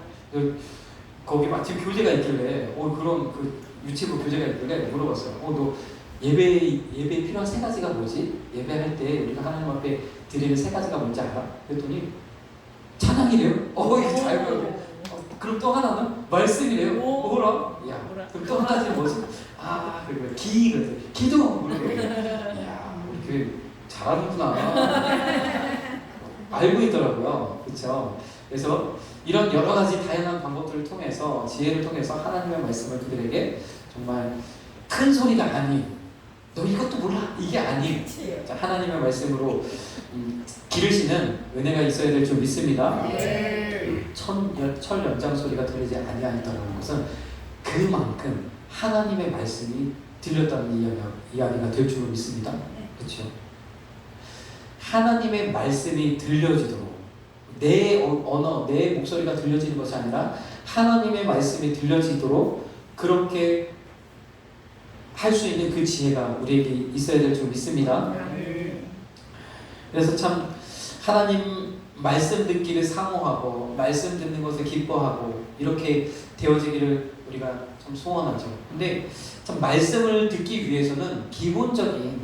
거기 마침 교재가 있길래 그런 그 유치부 교재가 있길래 물어봤어요. 너 예배에 필요한 세 가지가 뭐지? 예배할 때 우리가 하나님 앞에 드리는 세 가지가 뭔지 알아? 그랬더니 찬양이래요? 이게 잘 배우네. 그럼 또 하나는? 말씀이래요? 뭐라? 야, 그럼 또 하나는 뭐지? 그리고 기거든. 기도! 이야, 우리 교회 잘하는구나. 알고 있더라고요. 그쵸? 그래서 이런 여러 가지 다양한 방법들을 통해서, 지혜를 통해서 하나님의 말씀을 그들에게 정말 큰 소리가 아닌, 너 이것도 몰라? 이게 아닌, 하나님의 말씀으로 기르시는 은혜가 있어야 될 줄 믿습니다. 철 연장 소리가 들리지 아니하였다는 것은 그만큼 하나님의 말씀이 들렸다는 이야기가 될 줄로 믿습니다. 그렇죠? 하나님의 말씀이 들려지도록 내 언어, 내 목소리가 들려지는 것이 아니라 하나님의 말씀이 들려지도록 그렇게 할 수 있는 그 지혜가 우리에게 있어야 될 줄 믿습니다. 그래서 참 하나님 말씀 듣기를 사모하고 말씀 듣는 것을 기뻐하고 이렇게 되어지기를 우리가 참 소원하죠. 근데 참 말씀을 듣기 위해서는 기본적인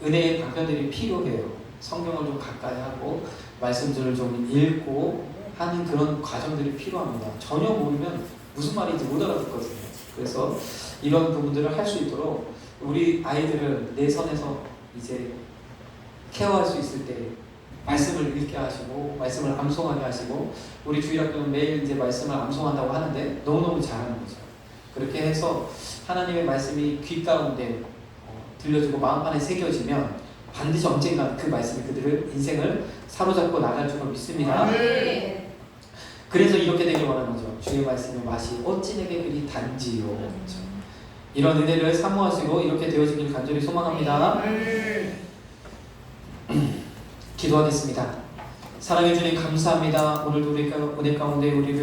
은혜의 방편들이 필요해요. 성경을 좀 가까이 하고 말씀들을 좀 읽고 하는 그런 과정들이 필요합니다. 전혀 모르면 무슨 말인지 못 알아듣거든요. 그래서 이런 부분들을 할 수 있도록 우리 아이들을 내 선에서 이제 케어할 수 있을 때 말씀을 읽게 하시고 말씀을 암송하게 하시고 우리 주일학교는 매일 이제 말씀을 암송한다고 하는데 너무너무 잘하는 거죠. 그렇게 해서 하나님의 말씀이 귀 가운데 들려주고 마음 안에 새겨지면 반드시 언젠가 그 말씀이 그들을 인생을 사로잡고 나갈 줄로 믿습니다. 그래서 이렇게 되길 원하는 거죠. 주의 말씀의 맛이 어찌 내게 그리 단지요. 그렇죠. 이런 은혜를 사모하시고 이렇게 되어지길 간절히 소망합니다. 기도하겠습니다. 사랑해 주님 감사합니다. 오늘도 우리 가운데 우리를